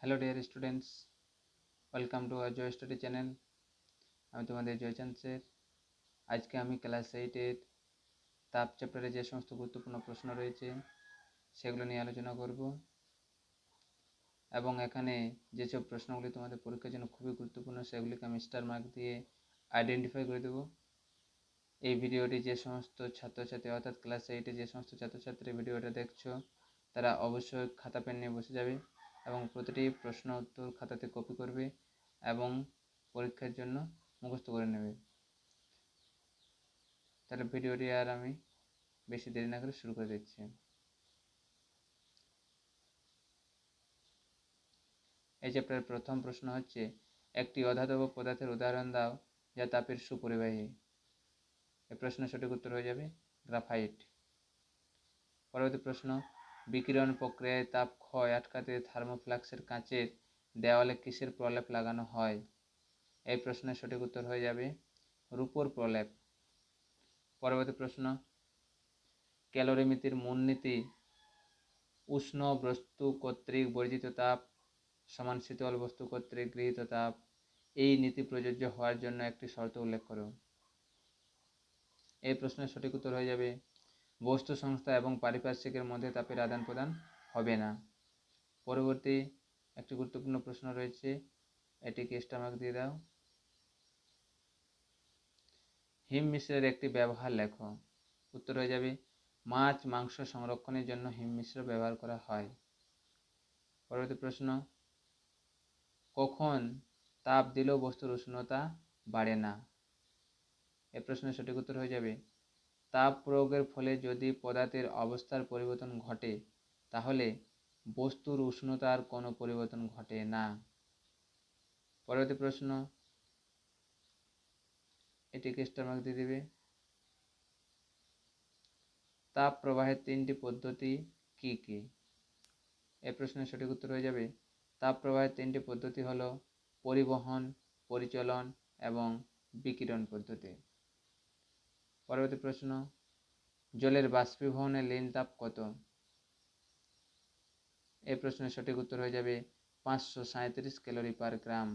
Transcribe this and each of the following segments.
Hello dear students, welcome to our Joy study channel. আমি তোমাদের Jaichand sir. আজকে আমি ক্লাস 8-এর তাপ চ্যাপ্টারে যে সমস্ত গুরুত্বপূর্ণ প্রশ্ন রয়েছে সেগুলো নিয়ে আলোচনা করব, এবং এখানে যেসব প্রশ্নগুলি তোমাদের পরীক্ষার জন্য খুবই গুরুত্বপূর্ণ সেগুলিকে আমি স্টার মার্ক দিয়ে আইডেন্টিফাই করে দেবো। এই ভিডিওটি যে সমস্ত ছাত্রছাত্রী অর্থাৎ ক্লাস 8-এ যে সমস্ত ছাত্রছাত্রী ভিডিওটা দেখছো তারা অবশ্যই খাতা পেন নিয়ে বসে যাবে এবং প্রতিটি প্রশ্ন উত্তর খাতাতে কপি করবে এবং পরীক্ষার জন্য মুখস্থ করে নেবে। তাহলে ভিডিওটি আর আমি বেশি দেরি না করে শুরু করে দিচ্ছি। এই চ্যাপ্টারের প্রথম প্রশ্ন হচ্ছে, একটি অধাতব পদার্থের উদাহরণ দাও যা তাপের সুপরিবাহী। এই প্রশ্নের সঠিক উত্তর হয়ে যাবে গ্রাফাইট। পরবর্তী প্রশ্ন, বিকিরণ প্রক্রিয়ায় তাপ ক্ষয় আটকাতে থার্মোফ্লাক্সের কাঁচের দেওয়ালে কিসের প্রলেপ লাগানো হয়? এই প্রশ্নের সঠিক উত্তর হয়ে যাবে রূপোর প্রলেপ। পরবর্তী প্রশ্ন, ক্যালোরিমিতির মূলনীতি উষ্ণ বস্তু কর্তৃক বর্জিত তাপ সমান শীতল বস্তু কর্তৃক গৃহীত তাপ। এই নীতি প্রযোজ্য হওয়ার জন্য একটি শর্ত উল্লেখ করো। এই প্রশ্নের সঠিক উত্তর হয়ে যাবে বস্তু সংস্থা এবং পারিপার্শ্বিকের মধ্যে তাপের আদান প্রদান হবে না। পরবর্তী একটি গুরুত্বপূর্ণ প্রশ্ন রয়েছে, এটিকে স্টার মার্ক দিয়ে দাও। হিম মিশ্রের একটি ব্যবহার লেখো। উত্তর হয়ে যাবে মাছ মাংস সংরক্ষণের জন্য হিম মিশ্র ব্যবহার করা হয়। পরবর্তী প্রশ্ন, কখন তাপ দিলেও বস্তুর উষ্ণতা বাড়ে না? এ প্রশ্নের সঠিক উত্তর হয়ে যাবে তাপ প্রয়োগের ফলে যদি পদার্থের অবস্থার পরিবর্তন ঘটে তাহলে বস্তুর উষ্ণতার কোনো পরিবর্তন ঘটে না। পরবর্তী প্রশ্ন, এটিকে স্টার মার্ক দিয়ে দেবে। তাপ প্রবাহের তিনটি পদ্ধতি কি কি? এই প্রশ্নের সঠিক উত্তর হয়ে যাবে তাপ প্রবাহের তিনটি পদ্ধতি হলো পরিবহন, পরিচলন এবং বিকিরণ পদ্ধতি। পরবর্তী প্রশ্ন, জলের বাষ্পীভবনের লীন তাপ কত? এই প্রশ্নের সঠিক উত্তর হয়ে যাবে 537 ক্যালোরি পার গ্রাম।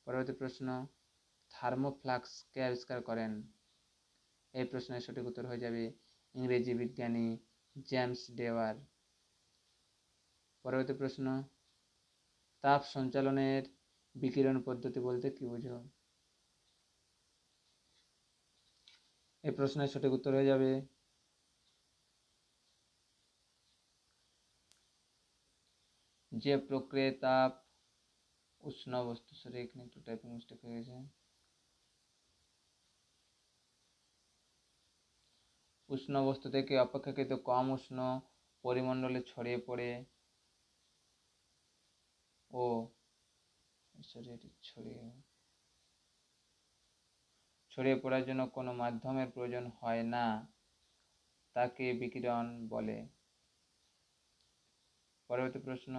পরবর্তী প্রশ্ন, থার্মোফ্লাক্স কে আবিষ্কার করেন? এই প্রশ্নের সঠিক উত্তর হয়ে যাবে ইংরেজি বিজ্ঞানী জেমস ডেওয়ার। পরবর্তী প্রশ্ন, তাপ সঞ্চালনের বিকিরণ পদ্ধতি বলতে কি বোঝো? এই প্রশ্নের সঠিক উত্তর হয়ে যাবে যে প্রক্রিয়ায় তাপ উষ্ণ বস্তু, সরি এখানে একটু টাইপিং মিস্টেক হয়ে গেছে, উষ্ণ বস্তু থেকে অপেক্ষাকৃত কম উষ্ণ পরিমণ্ডলে ছড়িয়ে পড়ে ও ছড়িয়ে পড়ার জন্য কোনো মাধ্যমের প্রয়োজন হয় না তাকে বিকিরণ বলে। পরবর্তী প্রশ্ন,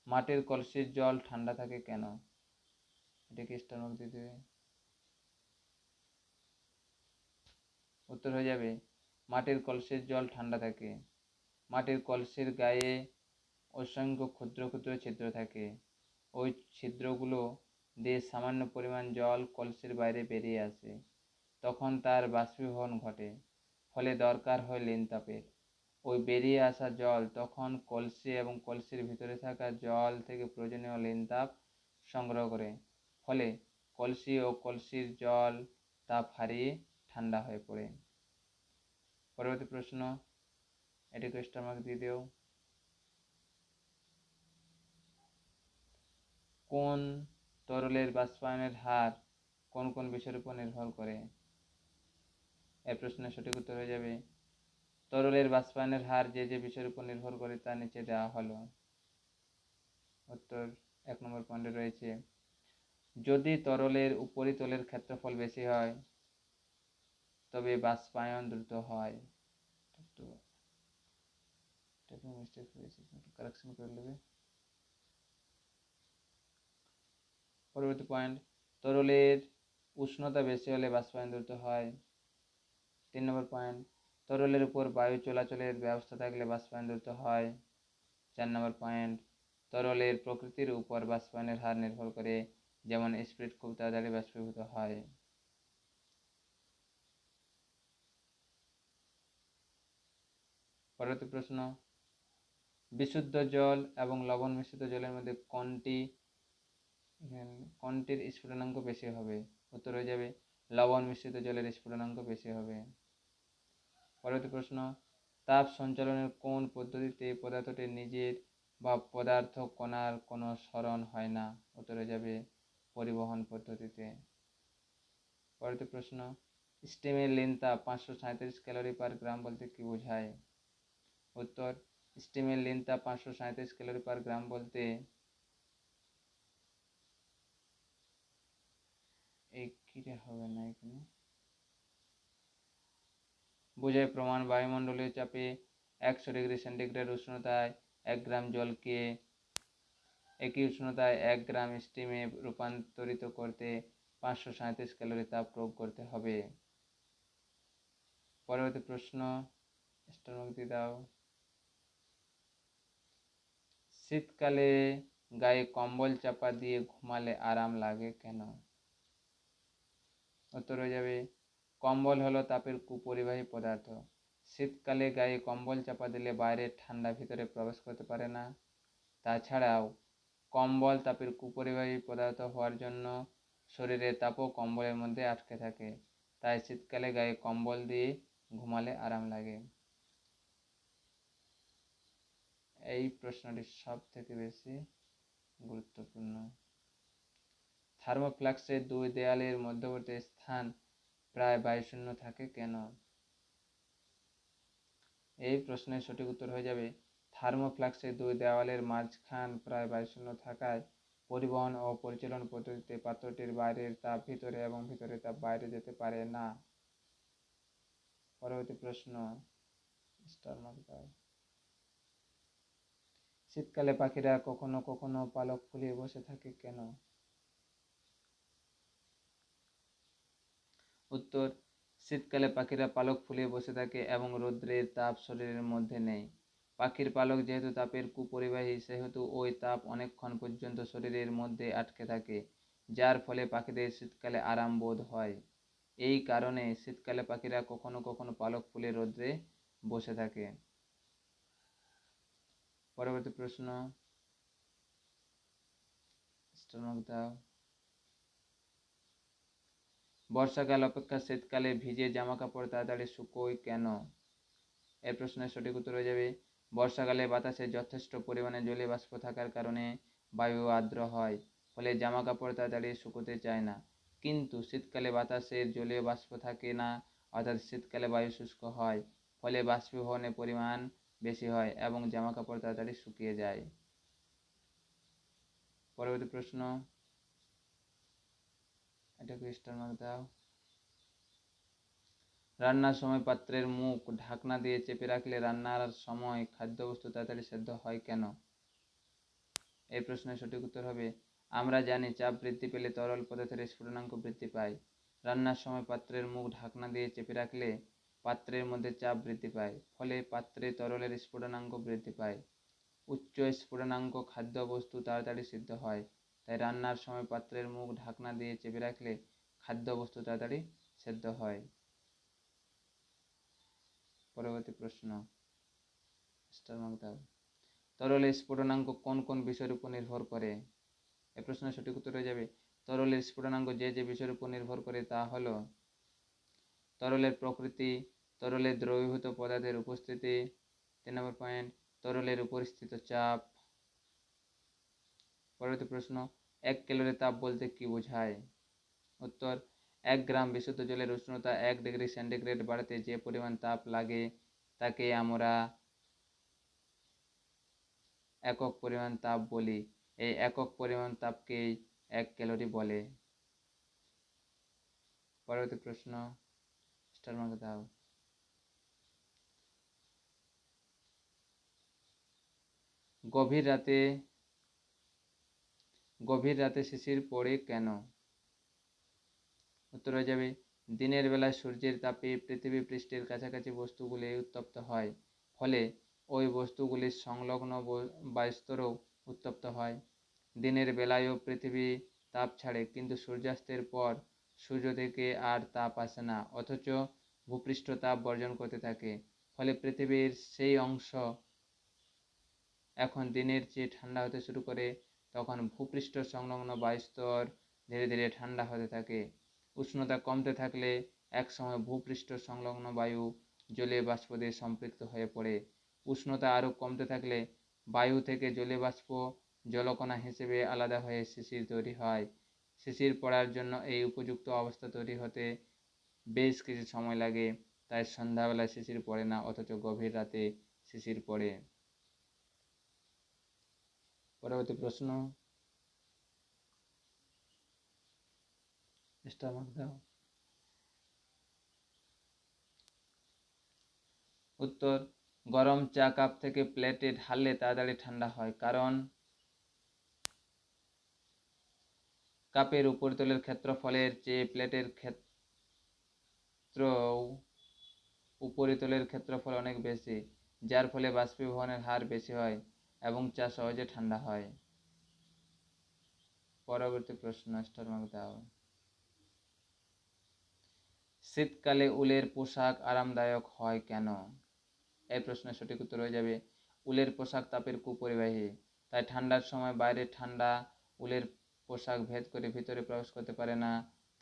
মাটির কলসির জল ঠান্ডা থাকে কেন? এটাকে স্টার মার্ক দিয়ে দেবে। উত্তর হয়ে যাবে মাটির কলসির জল ঠান্ডা থাকে। মাটির কলসির গায়ে অসংখ্য ক্ষুদ্র ক্ষুদ্র ছিদ্র থাকে। ওই ছিদ্রগুলো দিয়ে সামান্য পরিমাণ জল কলসির বাইরে বেরিয়ে আসে, তখন তার বাষ্পীভবন ঘটে, ফলে দরকার হয় লীন তাপের। ওই বেরিয়ে আসা জল তখন কলসি এবং কলসির ভিতরে থাকা জল থেকে প্রয়োজনীয় লীন তাপ সংগ্রহ করে, ফলে কলসি ও কলসির জল তাপ হারিয়ে ঠান্ডা হয়ে পড়ে। পরবর্তী প্রশ্ন, এটিকে স্টার মার্ক দিয়ে দিও। কোন তরলের বাষ্পায়নের হার কোন কোন বিষয়ের উপর নির্ভর করে? এই প্রশ্নের সঠিক উত্তর হয়ে যাবে তরলের বাষ্পায়নের হার যে যে বিষয়ের উপর নির্ভর করে তা নিচে দেওয়া হলো। উত্তর 1 নম্বর পয়েন্টে রয়েছে, যদি তরলের উপরিতলের ক্ষেত্রফল বেশি হয় তবে বাষ্পায়ন দ্রুত হয়। কারেকশন করে নেবে। পরবর্তী পয়েন্ট, তরলের উষ্ণতা বেশি হলে বাষ্পায়ন দ্রুত হয়। 3 নম্বর পয়েন্ট, তরলের উপর বায়ু চলাচলের ব্যবস্থা থাকলে বাষ্পায়ন দ্রুত হয়। 4 নম্বর পয়েন্ট, তরলের প্রকৃতির উপর বাষ্পায়নের হার নির্ভর করে, যেমন স্পিরিট খুব তাড়াতাড়ি বাষ্পীভূত হয়। পরবর্তী প্রশ্ন, বিশুদ্ধ জল এবং লবণ মিশ্রিত জলের মধ্যে কোনটির স্ফুটনাঙ্ক বেশি হবে? উত্তর হয়ে যাবে লবণ মিশ্রিত জলের স্ফুটনাঙ্ক বেশি হবে। পরবর্তী প্রশ্ন, তাপ সঞ্চালনের কোন পদ্ধতিতে পদার্থটির নিজের বা পদার্থ কণার কোনো সরণ হয় না? উত্তর হয়ে যাবে পরিবহন পদ্ধতিতে। পরবর্তী প্রশ্ন, স্টিমের লিনতাপ 537 ক্যালোরি পার গ্রাম বলতে কি বোঝায়? উত্তর, স্টিমের লিনতাপ 537 ক্যালোরি পার গ্রাম বলতে হবে না এখানে, বোঝায় প্রমাণ বায়ুমণ্ডলীয় চাপে 100 ডিগ্রি সেন্টিগ্রেড উষ্ণতায় 1 গ্রাম জলকে একই উষ্ণতায় 1 গ্রাম স্টিমে রূপান্তরিত করতে 537 ক্যালোরি তাপ প্রয়োগ করতে হবে। পরবর্তী প্রশ্ন, স্টারমার্ক দাও। শীতকালে গায়ে কম্বল চাপা দিয়ে ঘুমালে আরাম লাগে কেন? উত্তর হয়ে যাবে কম্বল হলো তাপের কুপরিবাহী পদার্থ। শীতকালে গায়ে কম্বল চাপা দিলে বাইরের ঠান্ডা ভিতরে প্রবেশ করতে পারে না। তাছাড়াও কম্বল তাপের কুপরিবাহী পদার্থ হওয়ার জন্য শরীরের তাপও কম্বলের মধ্যে আটকে থাকে, তাই শীতকালে গায়ে কম্বল দিয়ে ঘুমালে আরাম লাগে। এই প্রশ্নটি সব থেকে বেশি গুরুত্বপূর্ণ। থার্মোফ্লাক্সের দুই দেয়ালের মধ্যবর্তী স্থান প্রায় বায়ুশূন্য থাকে কেন? এই প্রশ্নের সঠিক উত্তর হয়ে যাবে থার্মোফ্লাক্সের দুই দেওয়ালের মাঝখান প্রায় বায়ুশূন্য থাকায় পরিবহন ও পরিচালন পদ্ধতিতে পাত্রটির বাইরের তাপ ভিতরে এবং ভিতরের তাপ বাইরে যেতে পারে না। পরবর্তী প্রশ্ন, শীতকালে পাখিরা কখনো কখনো পালক ফুলিয়ে বসে থাকে কেন? উত্তর, শীতকালে পাখিরা পালক ফুলিয়ে বসে থাকে এবং রৌদ্রের তাপ শরীরের মধ্যে নেয়। পাখির পালক যেহেতু তাপের কুপরিবাহী, সেহেতু ওই তাপ অনেকক্ষণ পর্যন্ত শরীরের মধ্যে আটকে থাকে, যার ফলে পাখিদের শীতকালে আরাম বোধ হয়। এই কারণে শীতকালে পাখিরা কখনো কখনো পালক ফুলিয়ে রৌদ্রে বসে থাকে। পরবর্তী প্রশ্ন, বর্ষাকাল অপেক্ষা শীতকালে ভিজে জামা কাপড় তাড়াতাড়ি শুকোয় কেন? এই প্রশ্নের সঠিক উত্তর হয়ে যাবে বর্ষাকালে বাতাসে যথেষ্ট পরিমাণে জলীয় বাষ্প থাকার কারণে বায়ু আর্দ্র হয়, ফলে জামা কাপড় তাড়াতাড়ি শুকোতে চায় না। কিন্তু শীতকালে বাতাসের জলীয় বাষ্প থাকে না, অর্থাৎ শীতকালে বায়ু শুষ্ক হয়, ফলে বাষ্পীভবনের পরিমাণ বেশি হয় এবং জামা কাপড় তাড়াতাড়ি শুকিয়ে যায়। পরবর্তী প্রশ্ন, এটাকে স্টার মার্ক দাও। রান্নার সময় পাত্রের মুখ ঢাকনা দিয়ে চেপে রাখলে রান্নার সময় খাদ্যবস্তু তাড়াতাড়ি সেদ্ধ হয় কেন? এই প্রশ্নের সঠিক উত্তর হবে আমরা জানি চাপ বৃদ্ধি পেলে তরল পদার্থের স্ফুটনাঙ্ক বৃদ্ধি পায়। রান্নার সময় পাত্রের মুখ ঢাকনা দিয়ে চেপে রাখলে পাত্রের মধ্যে চাপ বৃদ্ধি পায়, ফলে পাত্রে তরলের স্ফুটনাঙ্ক বৃদ্ধি পায়। উচ্চ স্ফুটনাঙ্ক খাদ্যবস্তু তাড়াতাড়ি সিদ্ধ হয়, তাই রান্নার সময় পাত্রের মুখ ঢাকনা দিয়ে চেপে রাখলে খাদ্যবস্তু তাড়াতাড়ি সেদ্ধ হয়। পরবর্তী প্রশ্ন, তরলের স্ফুটনাঙ্ক কোন কোন বিষয়ের উপর নির্ভর করে? এই প্রশ্নের সঠিক উত্তর হয়ে যাবে তরলের স্ফুটনাঙ্ক যে যে বিষয়ের উপর নির্ভর করে তা হলো তরলের প্রকৃতি, তরলের দ্রবীভূত পদার্থের উপস্থিতি, 3 নম্বর পয়েন্ট, তরলের উপরিস্থিত চাপ। পরবর্তী প্রশ্ন, 1 ক্যালোরি তাপ বলতে কি বোঝায়? উত্তর, 1 গ্রাম বিশুদ্ধ জলের উষ্ণতা 1 ডিগ্রি সেন্টিগ্রেড বাড়াতে যে পরিমাণ তাপ লাগে তাকে আমরা একক পরিমাণ তাপ বলি। এই একক পরিমাণ তাপকেই 1 ক্যালোরি বলে। পরবর্তী প্রশ্ন, স্টার মার্ক দাও। গভীর রাতে শিশির পড়ে কেন? উত্তর হয়ে যাবে দিনের বেলায় সূর্যের তাপে পৃথিবী পৃষ্ঠের কাছাকাছি বস্তুগুলি উত্তপ্ত হয়, ফলে ওই বস্তুগুলির সংলগ্ন বায়ুস্তরও উত্তপ্ত হয়। দিনের বেলায়ও পৃথিবী তাপ ছাড়ে, কিন্তু সূর্যাস্তের পর সূর্য থেকে আর তাপ আসে না, অথচ ভূপৃষ্ঠ তাপ বর্জন করতে থাকে। ফলে পৃথিবীর সেই অংশ এখন দিনের চেয়ে ঠান্ডা হতে শুরু করে। তখন ভূপৃষ্ঠ সংলগ্ন বায়ুস্তর ধীরে ধীরে ঠান্ডা হতে থাকে। উষ্ণতা কমতে থাকলে একসময় ভূপৃষ্ঠ সংলগ্ন বায়ু জলীয় বাষ্প দিয়ে সম্পৃক্ত হয়ে পড়ে। উষ্ণতা আরও কমতে থাকলে বায়ু থেকে জলীয় বাষ্প জলকণা হিসেবে আলাদা হয়ে শিশির তৈরি হয়। শিশির পড়ার জন্য এই উপযুক্ত অবস্থা তৈরি হতে বেশ কিছু সময় লাগে, তাই সন্ধ্যাবেলায় শিশির পড়ে না, অথচ গভীর রাতে শিশির পড়ে। পরবর্তী প্রশ্ন, উত্তর, গরম চা কাপ থেকে প্লেটে ঢাললে তাড়াতাড়ি ঠান্ডা হয়, কারণ কাপের উপরিতলের ক্ষেত্রফলের চেয়ে প্লেটের উপরিতলের ক্ষেত্রফল অনেক বেশি, যার ফলে বাষ্পীভবনের হার বেশি হয় এবং চা সহজে ঠান্ডা হয়। পরবর্তী প্রশ্ন, স্টার মার্ক দাও। শীতকালে উলের পোশাক আরামদায়ক হয় কেন? এই প্রশ্নের সঠিক উত্তর হয়ে যাবে উলের পোশাক তাপের কুপরিবাহী, তাই ঠান্ডার সময় বাইরের ঠান্ডা উলের পোশাক ভেদ করে ভিতরে প্রবেশ করতে পারে না।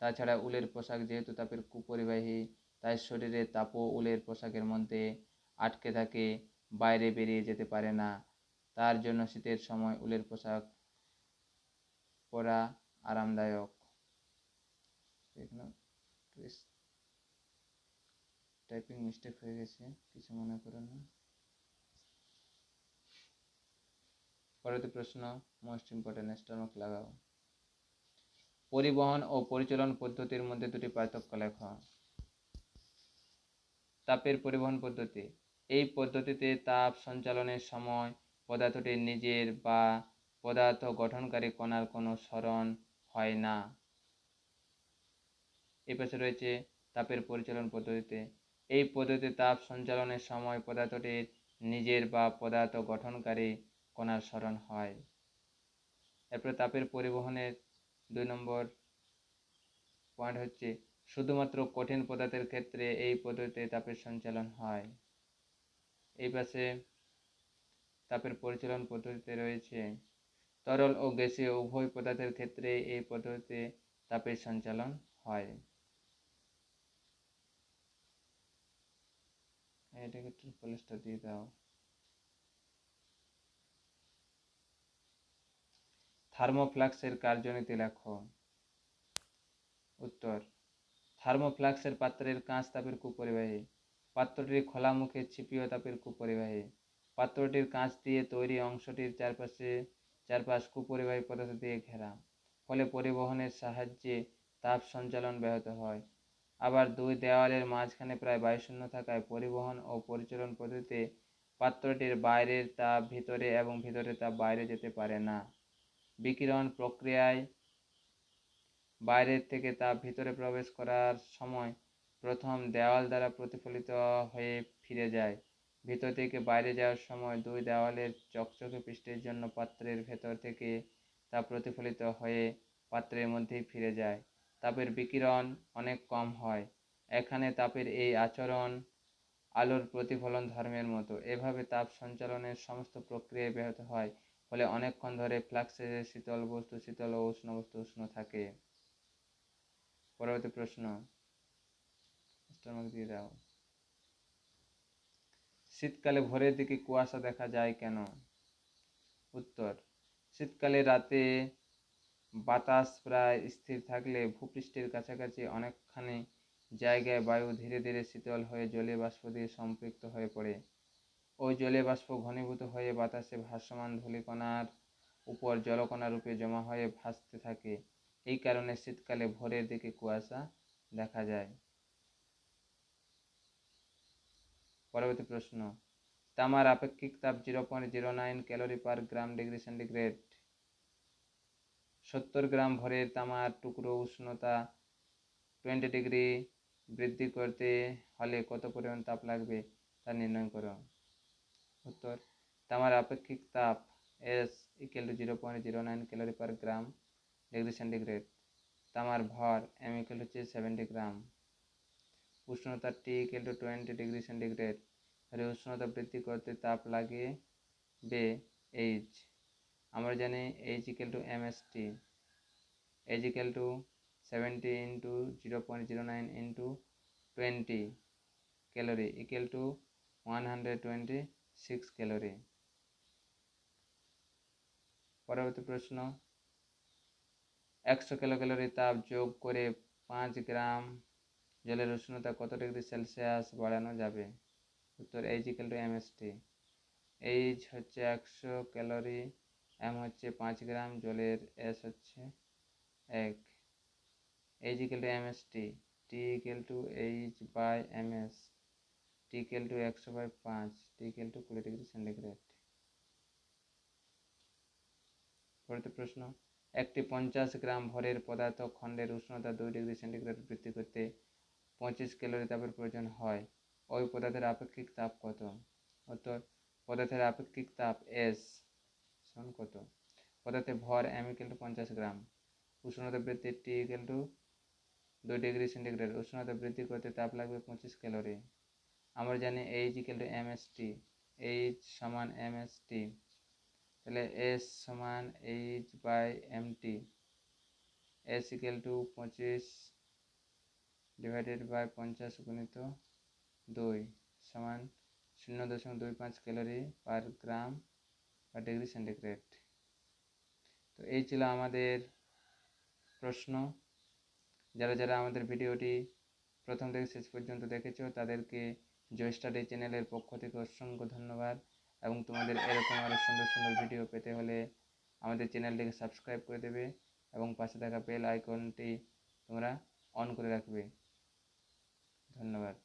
তাছাড়া উলের পোশাক যেহেতু তাপের কুপরিবাহী, তাই শরীরের তাপও উলের পোশাকের মধ্যে আটকে থাকে, বাইরে বেরিয়ে যেতে পারে না। তার জন্য শীতের সময় উলের পোশাক পরা আরামদায়ক। টাইপিং মিস্টেক হয়ে গেছে, কিছু মনে করো না। পরবর্তী প্রশ্ন, মোস্ট ইম্পর্টেন্ট, স্টার মার্ক লাগাও। পরিবহন ও পরিচালন পদ্ধতির মধ্যে দুটি পার্থক্য লেখ। তাপের পরিবহন পদ্ধতি, এই পদ্ধতিতে তাপ সঞ্চালনের সময় পদার্থটির নিজের বা পদার্থ গঠনকারী কণার কোনো সরণ হয় না। এই পাশে রয়েছে তাপের পরিচালন পদ্ধতিতে, এই পদ্ধতিতে তাপ সঞ্চালনের সময় পদার্থটির নিজের বা পদার্থ গঠনকারী কণার সরণ হয়। এরপরে তাপের পরিবহনের 2 নম্বর পয়েন্ট হচ্ছে, শুধুমাত্র কঠিন পদার্থের ক্ষেত্রে এই পদ্ধতিতে তাপের সঞ্চালন হয়। এই পাশে তাপের পরিচালন পদ্ধতিতে রয়েছে, তরল ও গ্যাসীয় উভয় পদার্থের ক্ষেত্রে এই পদ্ধতিতে তাপের সঞ্চালন হয়। এটাকে ট্রিপল স্টার দিয়ে দাও। থার্মোফ্লাক্সের কার্যনীতি লেখো। উত্তর, থার্মোফ্লাক্সের পাত্রের কাঁচ তাপের কুপরিবাহী, পাত্রটির খোলা মুখে ছিপিও তাপের কুপরিবাহী। পাত্রটির কাঁচ দিয়ে তৈরি অংশটির চারপাশ কুপরিবাহী পদার্থ দিয়ে ঘেরা, ফলে পরিবহনের সাহায্যে তাপ সঞ্চালন ব্যাহত হয়। আবার দুই দেওয়ালের মাঝখানে প্রায় বায়ুশূন্য থাকায় পরিবহন ও পরিচালন পদ্ধতিতে পাত্রটির বাইরের তাপ ভিতরে এবং ভিতরের তাপ বাইরে যেতে পারে না। বিকিরণ প্রক্রিয়ায় বাইরের থেকে তাপ ভিতরে প্রবেশ করার সময় প্রথম দেওয়াল দ্বারা প্রতিফলিত হয়ে ফিরে যায়। ভিতর থেকে বাইরে যাওয়ার সময় দুই দেওয়ালের চকচকে পৃষ্ঠের জন্য পাত্রের ভেতর থেকে তা প্রতিফলিত হয়ে পাত্রের মধ্যেই ফিরে যায়। তাপের বিকিরণ অনেক কম হয়। এখানে তাপের এই আচরণ আলোর প্রতিফলন ধর্মের মতো। এভাবে তাপ সঞ্চালনের সমস্ত প্রক্রিয়া ব্যাহত হয়, ফলে অনেকক্ষণ ধরে ফ্লাক্সে শীতল বস্তু শীতল ও উষ্ণ বস্তু উষ্ণ থাকে। পরবর্তী প্রশ্ন, দিয়ে দাও। শীতকালে ভোরের দিকে কুয়াশা দেখা যায় কেন? উত্তর, শীতকালে রাতে বাতাস প্রায় স্থির থাকলে ভূপৃষ্ঠের কাছাকাছি অনেকখানি জায়গায় বায়ু ধীরে ধীরে শীতল হয়ে জলীয় বাষ্প দিয়ে সম্পৃক্ত হয়ে পড়ে। ওই জলীয় বাষ্প ঘনীভূত হয়ে বাতাসে ভাসমান ধূলিকণার উপর জলকণা রূপে জমা হয়ে ভাসতে থাকে। এই কারণে শীতকালে ভোরের দিকে কুয়াশা দেখা যায়। পরবর্তী প্রশ্ন, তামার আপেক্ষিক তাপ 0.09 ক্যালোরি পার গ্রাম ডিগ্রি সেন্টিগ্রেড। 70 গ্রাম ভরের তামার টুকরো উষ্ণতা 20 ডিগ্রি বৃদ্ধি করতে হলে কত পরিমাণ তাপ লাগবে তা নির্ণয় করো। উত্তর, তামার আপেক্ষিক তাপ S = 0.09 ক্যালোরি পার গ্রাম ডিগ্রি সেন্টিগ্রেড। তামার ভর M = 70 গ্রাম। উষ্ণতা T = 20 ডিগ্রি সেন্টিগ্রেড হলে উষ্ণতা বৃদ্ধি করতে তাপ লাগে H। আমরা জানি H = mST। H = 70 × 0.09 × 20 calorie = 126 calorie. পরবর্তী প্রশ্ন, 100 কিলোক্যালোরি তাপ যোগ করে 5 গ্রাম জলের উষ্ণতা কত ডিগ্রি সেলসিয়াস বাড়ানো যাবে? উত্তর, H = mST। H হচ্ছে 100 ক্যালোরি, M হচ্ছে 5 গ্রাম, জলের S হচ্ছে 1। H = mST, T = H/ms, T = 100/5, T = 20 degree centigrade. পরবর্তী প্রশ্ন, একটি 50 গ্রাম ভরের পদার্থ খণ্ডের উষ্ণতা 2 ডিগ্রি সেন্টিগ্রেড বৃদ্ধি করতে 25 ক্যালোরি তাপের প্রয়োজন হয়। ওই পদার্থের আপেক্ষিক তাপ কত? উত্তর, পদার্থের আপেক্ষিক তাপ S সমান কত? পদার্থের ভর M = 50 গ্রাম। উষ্ণতা বৃদ্ধি T = 2 ডিগ্রি সেন্টিগ্রেড। উষ্ণতা বৃদ্ধি করতে তাপ লাগবে 25 ক্যালোরি। আমরা জানি H = mST। H সমান mST, তাহলে S সমান H/mt। S = 25 / 50 × 2 সমান 0.25 ক্যালোরি পার গ্রাম বা ডিগ্রি সেন্টিগ্রেড। তো এই ছিল আমাদের প্রশ্ন। যারা যারা আমাদের ভিডিওটি প্রথম থেকে শেষ পর্যন্ত দেখেছো তাদেরকে জয় স্টাডি চ্যানেলের পক্ষ থেকে অসংখ্য ধন্যবাদ। এবং তোমাদের এরকম আরও সুন্দর সুন্দর ভিডিও পেতে হলে আমাদের চ্যানেলটিকে সাবস্ক্রাইব করে দেবে এবং পাশে থাকা বেল আইকনটি তোমরা অন করে রাখবে। ধন্যবাদ।